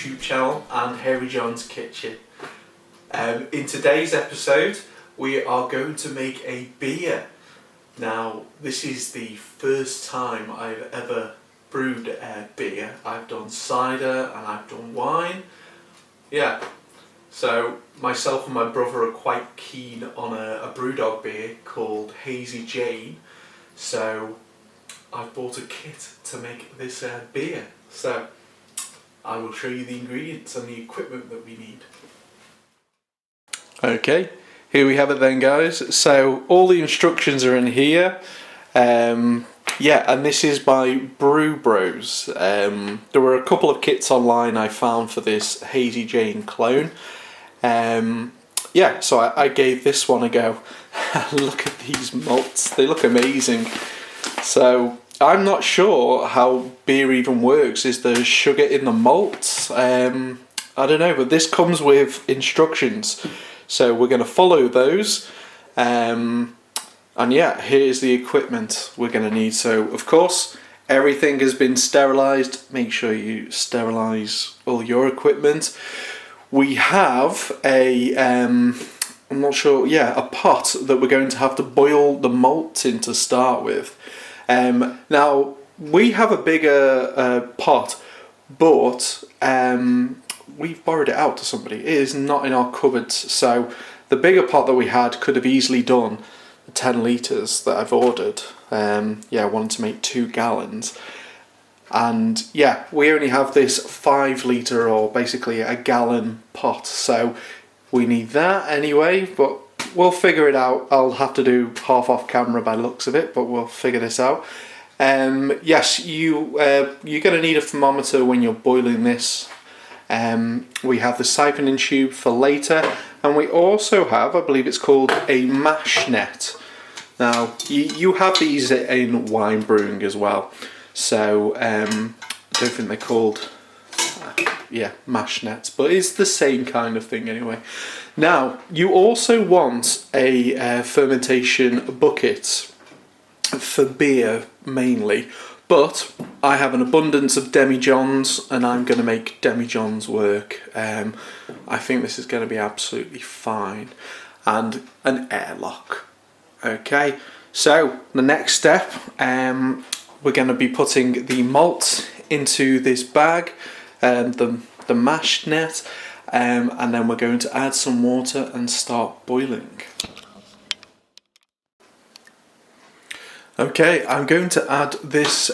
YouTube channel and Harry John's Kitchen. In today's episode we are going to make a beer. Now this is the first time I've ever brewed a beer. I've done cider and I've done wine. Yeah, so myself and my brother are quite keen on a Brewdog beer called Hazy. So I've bought a kit to make this beer. So I will show you the ingredients and the equipment that we need. Okay, here we have it then, guys. So all the instructions are in here. Yeah, and this is by Brew Bros. There were a couple of kits online I found for this Hazy clone. Yeah, so I gave this one a go. Look at these malts, they look amazing. So I'm not sure how beer even works. Is there sugar in the malts? I don't know, but this comes with instructions, so we're going to follow those. And yeah, here's the equipment we're going to need. So of course everything has been sterilised. Make sure you sterilise all your equipment. We have a I'm not sure, yeah, a pot that we're going to have to boil the malt in to start with. Now we have a bigger pot, but we've borrowed it out to somebody. It is not in our cupboards, so the bigger pot that we had could have easily done 10 litres that I've ordered. Yeah, I wanted to make 2 gallons. And yeah, we only have this 5 litre or basically a gallon pot, so we need that anyway, but we'll figure it out. I'll have to do half off camera by the looks of it, but we'll figure this out. Yes, you're going to need a thermometer when you're boiling this. We have the siphoning tube for later, and we also have, I believe it's called a mash net. Now, you have these in wine brewing as well, so I don't think they're called yeah, mash nets, but it's the same kind of thing anyway. Now, you also want a fermentation bucket for beer mainly, but I have an abundance of demijohns and I'm going to make demijohns work. I think this is going to be absolutely fine. And an airlock. Okay, so the next step, we're going to be putting the malt into this bag, the mash net, and then we're going to add some water and start boiling. Okay, I'm going to add this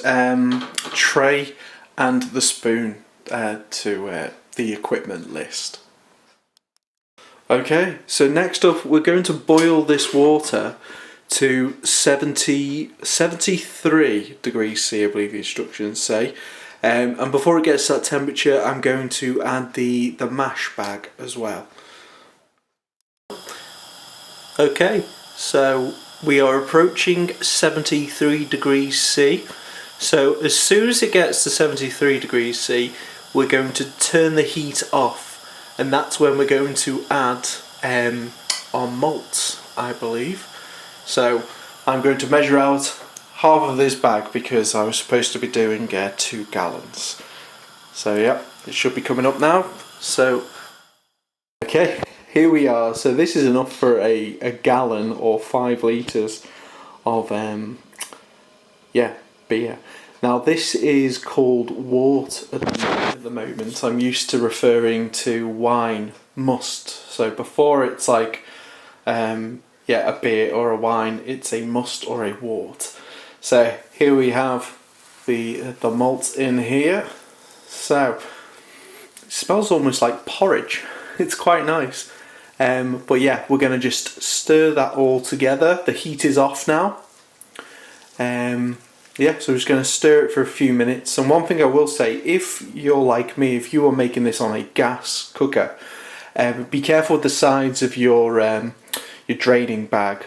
tray and the spoon to the equipment list. Okay, so next up we're going to boil this water to 73 degrees C, I believe the instructions say. And before it gets to that temperature, I'm going to add the mash bag as well. Okay, so we are approaching 73 degrees C. So as soon as it gets to 73 degrees C, we're going to turn the heat off, and that's when we're going to add our malts, I believe. So I'm going to measure out half of this bag because I was supposed to be doing 2 gallons. So yeah, it should be coming up now. So okay, here we are. So this is enough for a gallon or 5 litres of yeah, beer. Now this is called wort at the moment. I'm used to referring to wine must. So before it's like yeah, a beer or a wine, it's a must or a wort. So here we have the malt in here. So it smells almost like porridge. It's quite nice. But yeah, we're going to just stir that all together. The heat is off now. Yeah, so we're just going to stir it for a few minutes. And one thing I will say, if you're like me, if you are making this on a gas cooker, be careful with the sides of your draining bag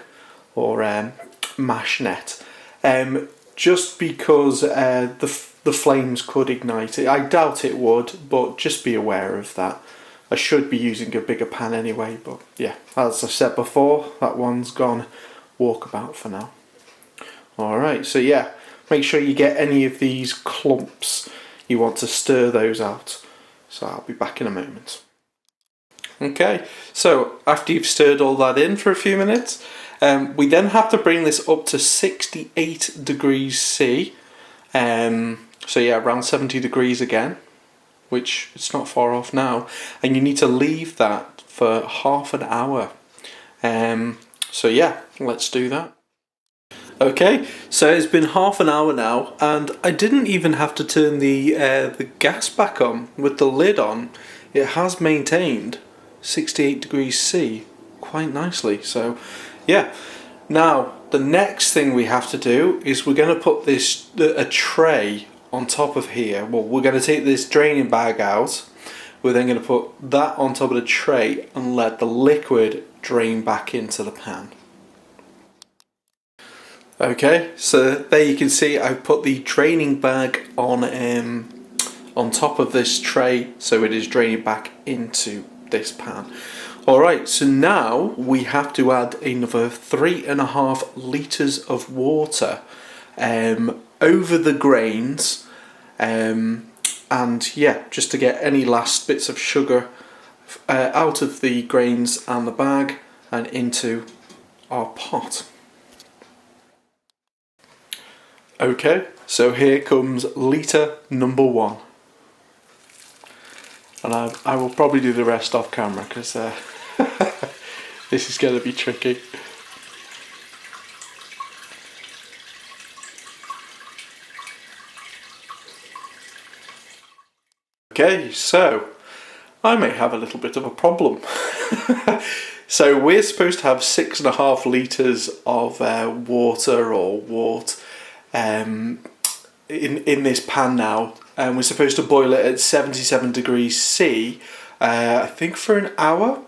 or mash net. Just because the flames could ignite it. I doubt it would, but just be aware of that. I should be using a bigger pan anyway, but yeah, as I said before, that one's gone walkabout for now. Alright, so yeah, make sure you get any of these clumps, you want to stir those out. So I'll be back in a moment. Okay, so after you've stirred all that in for a few minutes, we then have to bring this up to 68 degrees C. So yeah, around 70 degrees again, which it's not far off now. And you need to leave that for half an hour. So yeah, let's do that. Okay, so it's been half an hour now, and I didn't even have to turn the gas back on with the lid on. It has maintained 68 degrees C quite nicely. So yeah, now the next thing we have to do is we're going to put a tray on top of here. Well, we're going to take this draining bag out. We're then going to put that on top of the tray and let the liquid drain back into the pan. Okay, so there you can see I've put the draining bag on top of this tray, so it is draining back into this pan. Alright, so now we have to add another 3.5 litres of water over the grains, and yeah, just to get any last bits of sugar out of the grains and the bag and into our pot. Okay, so here comes litre number 1. And I will probably do the rest off camera because this is going to be tricky. Okay, so I may have a little bit of a problem. So we're supposed to have 6.5 litres of water or wort in this pan now, and we're supposed to boil it at 77 degrees C, I think for an hour.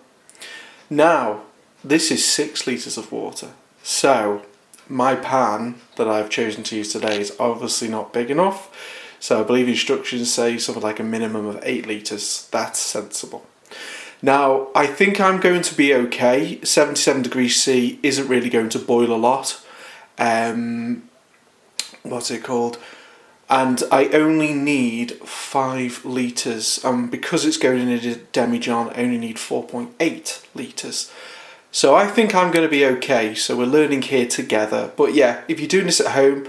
Now this is 6 litres of water, so my pan that I've chosen to use today is obviously not big enough, so I believe instructions say something like a minimum of 8 litres. That's sensible. Now I think I'm going to be okay. 77 degrees C isn't really going to boil a lot. What's it called? And I only need 5 litres, because it's going in a demijohn, I only need 4.8 litres. So I think I'm going to be okay, so we're learning here together. But yeah, if you're doing this at home,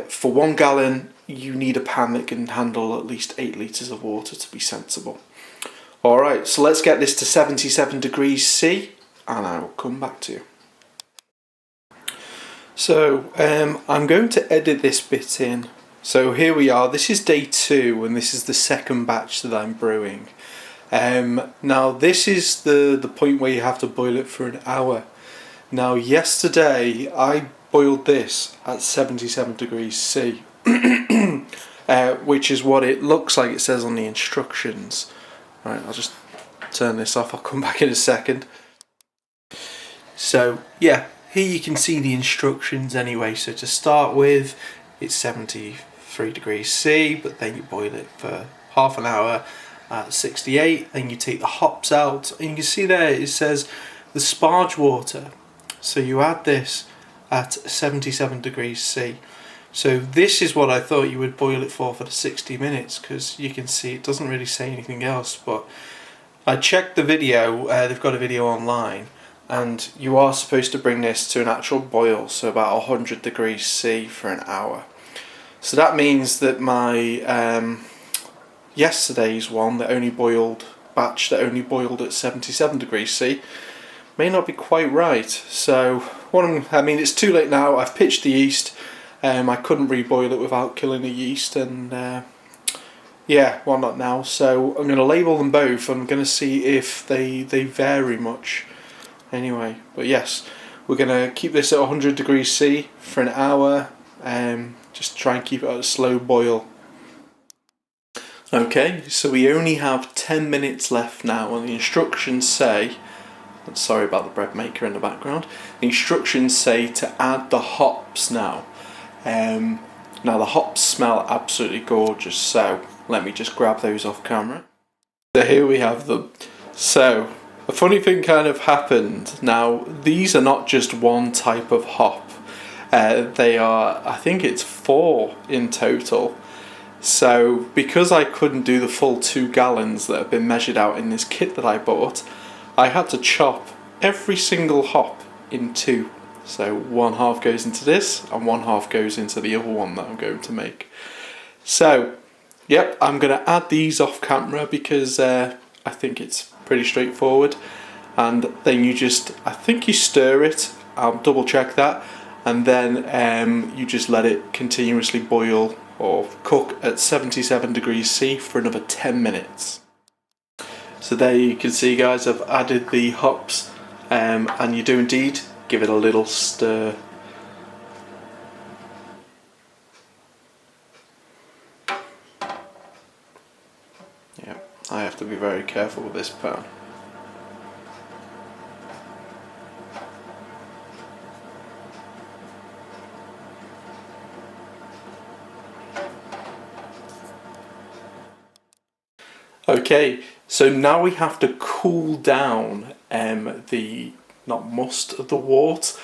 for 1 gallon, you need a pan that can handle at least 8 litres of water to be sensible. Alright, so let's get this to 77 degrees C, and I will come back to you. So I'm going to edit this bit in. So here we are, this is day 2 and this is the second batch that I'm brewing. Now this is the point where you have to boil it for an hour. Now yesterday I boiled this at 77 degrees C, which is what it looks like it says on the instructions. Right, I'll just turn this off, I'll come back in a second. So yeah, here you can see the instructions anyway. So to start with, it's 73 degrees C, but then you boil it for half an hour at 68, then you take the hops out, and you can see there it says the sparge water. So you add this at 77 degrees C. So this is what I thought you would boil it for the 60 minutes, because you can see it doesn't really say anything else, but I checked the video, they've got a video online, and you are supposed to bring this to an actual boil, so about 100 degrees C for an hour. So that means that my yesterday's one that only boiled at 77 degrees C may not be quite right. So I mean, it's too late now. I've pitched the yeast. I couldn't reboil it without killing the yeast, and yeah, well, not now. So I'm going to label them both. I'm going to see if they vary much. Anyway, but yes, we're going to keep this at 100 degrees C for an hour, just try and keep it at a slow boil. Okay, so we only have 10 minutes left now, and the instructions say, sorry about the bread maker in the background, the instructions say to add the hops now. Now the hops smell absolutely gorgeous, so let me just grab those off camera. So here we have them. So a funny thing kind of happened. Now these are not just one type of hop, they are, I think it's 4 in total. So because I couldn't do the full 2 gallons that have been measured out in this kit that I bought, I had to chop every single hop in 2. So 1/2 goes into this and 1/2 goes into the other one that I'm going to make. So, yep, I'm going to add these off camera because I think it's pretty straightforward. And then you just, I think you stir it, I'll double check that, and then you just let it continuously boil or cook at 77 degrees C for another 10 minutes. So there you can see, guys, I've added the hops, and you do indeed give it a little stir. Yeah, I have to be very careful with this pan. Okay, so now we have to cool down the, not must, the wort.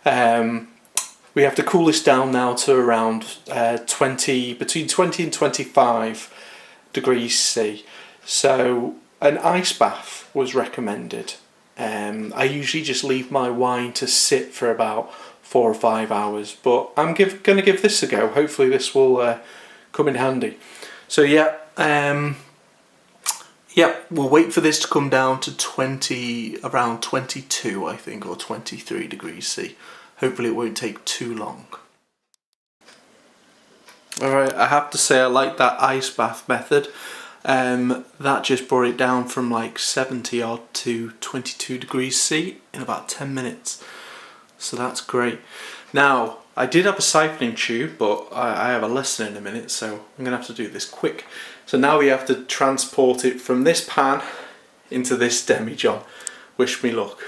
We have to cool this down now to around between 20 and 25 degrees C. So an ice bath was recommended. I usually just leave my wine to sit for about 4 or 5 hours, but I'm going to give this a go. Hopefully this will come in handy. So yeah, we'll wait for this to come down to around 22, I think, or 23 degrees C. Hopefully it won't take too long. Alright, I have to say I like that ice bath method. That just brought it down from like 70 odd to 22 degrees C in about 10 minutes. So that's great. Now, I did have a siphoning tube, but I have a lesson in a minute, so I'm going to have to do this quick. So now we have to transport it from this pan into this demijohn. Wish me luck.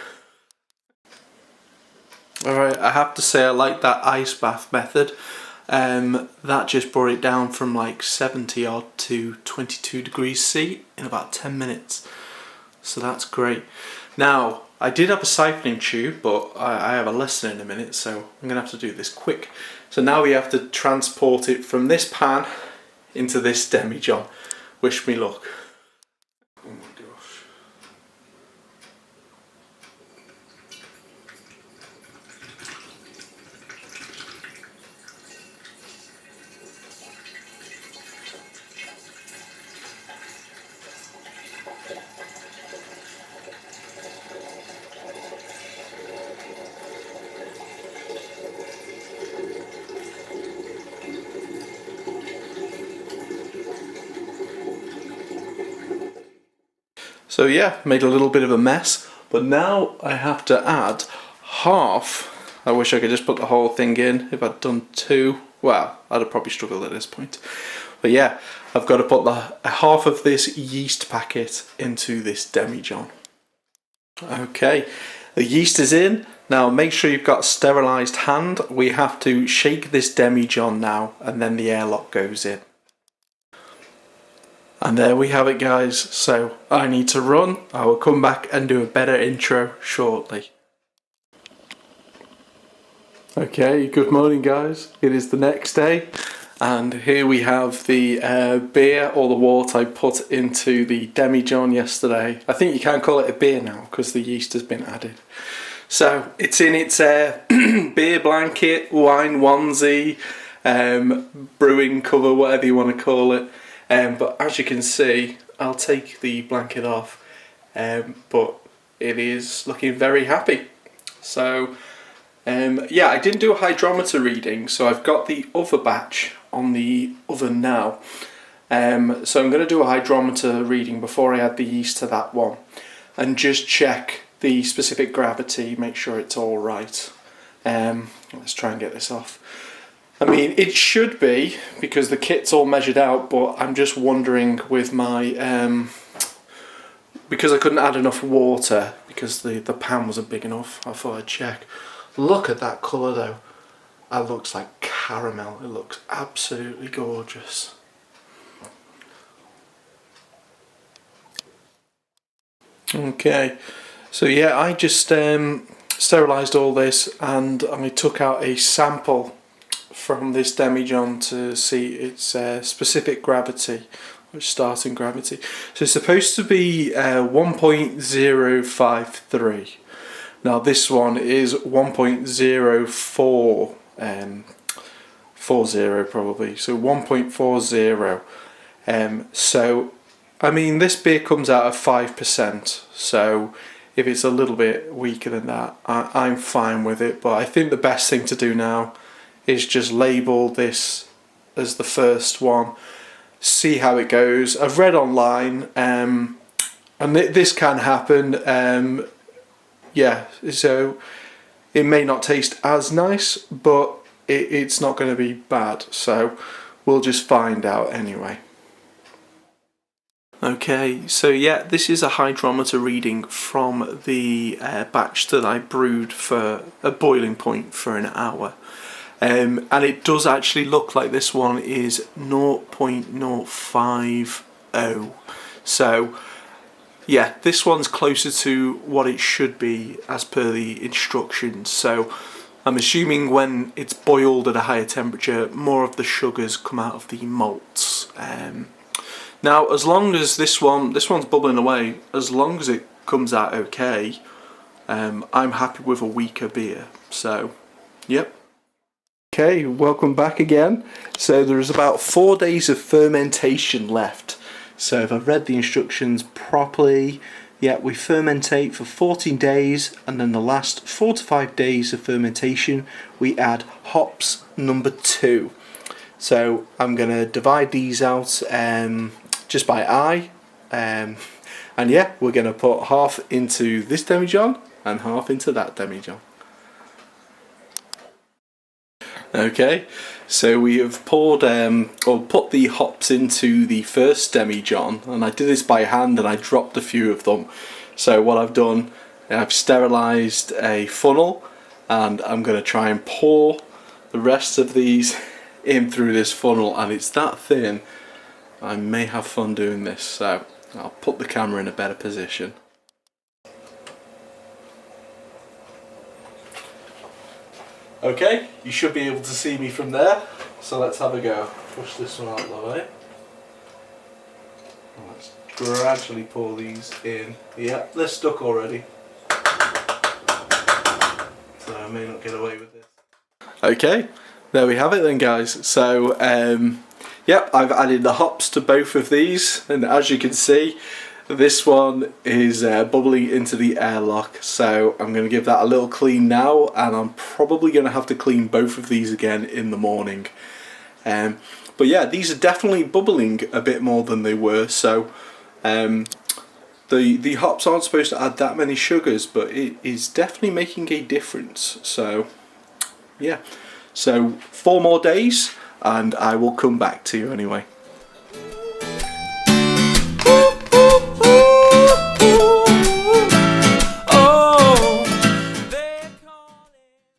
Alright, I have to say I like that ice bath method. That just brought it down from like 70 odd to 22 degrees C in about 10 minutes. So that's great. Now, I did have a siphoning tube, but I have a lesson in a minute, so I'm going to have to do this quick. So now we have to transport it from this pan into this demijohn. Wish me luck. Oh my gosh. So yeah, made a little bit of a mess, but now I have to add half. I wish I could just put the whole thing in. If I'd done 2, well, I'd have probably struggled at this point. But yeah, I've got to put the half of this yeast packet into this demijohn. Okay, the yeast is in. Now make sure you've got a sterilised hand. We have to shake this demijohn now, and then the airlock goes in. And there we have it, guys. So I need to run. I will come back and do a better intro shortly. Okay, good morning, guys. It is the next day, and here we have the beer or the wort I put into the demijohn yesterday. I think you can't call it a beer now because the yeast has been added. So it's in its beer blanket, wine onesie, brewing cover, whatever you want to call it. But as you can see, I'll take the blanket off, but it is looking very happy. So yeah, I didn't do a hydrometer reading, so I've got the other batch on the oven now. So I'm going to do a hydrometer reading before I add the yeast to that one, and just check the specific gravity, make sure it's all right. Let's try and get this off. I mean, it should be, because the kit's all measured out, but I'm just wondering with my, because I couldn't add enough water, because the pan wasn't big enough, I thought I'd check. Look at that colour though. That looks like caramel. It looks absolutely gorgeous. Okay, so yeah, I just sterilised all this, and I took out a sample from this demijohn to see its specific gravity, or starting gravity. So it's supposed to be 1.053. Now this one is 1.04, 40 probably, so 1.40. So I mean, this beer comes out of 5%, so if it's a little bit weaker than that, I'm fine with it. But I think the best thing to do now is just label this as the first one, see how it goes. I've read online, and this can happen. Yeah, so it may not taste as nice, but it's not going to be bad. So we'll just find out anyway. Okay, so yeah, this is a hydrometer reading from the batch that I brewed for a boiling point for an hour. And it does actually look like this one is 0.050. So yeah, this one's closer to what it should be as per the instructions. So I'm assuming when it's boiled at a higher temperature, more of the sugars come out of the malts. Now, as long as this one's bubbling away, as long as it comes out okay, I'm happy with a weaker beer. So, yep. Okay, welcome back again. So there's about 4 days of fermentation left. So if I've read the instructions properly, yeah, we fermentate for 14 days, and then the last 4 to 5 days of fermentation, we add hops number 2. So I'm going to divide these out just by eye, and yeah, we're going to put half into this demijohn and half into that demijohn. Okay, so we have poured or put the hops into the first demijohn, and I did this by hand and I dropped a few of them. So what I've done, I've sterilised a funnel, and I'm going to try and pour the rest of these in through this funnel, and it's that thin. I may have fun doing this, so I'll put the camera in a better position. Okay, you should be able to see me from there, so let's have a go. Push this one out of the way. Let's gradually pour these in. Yeah, they're stuck already, so I may not get away with this. Okay, there we have it then, guys. So yep, I've added the hops to both of these, and as you can see, this one is bubbling into the airlock, so I'm going to give that a little clean now, and I'm probably going to have to clean both of these again in the morning. But yeah, these are definitely bubbling a bit more than they were, so the hops aren't supposed to add that many sugars, but it is definitely making a difference. So yeah, so 4 more days and I will come back to you anyway.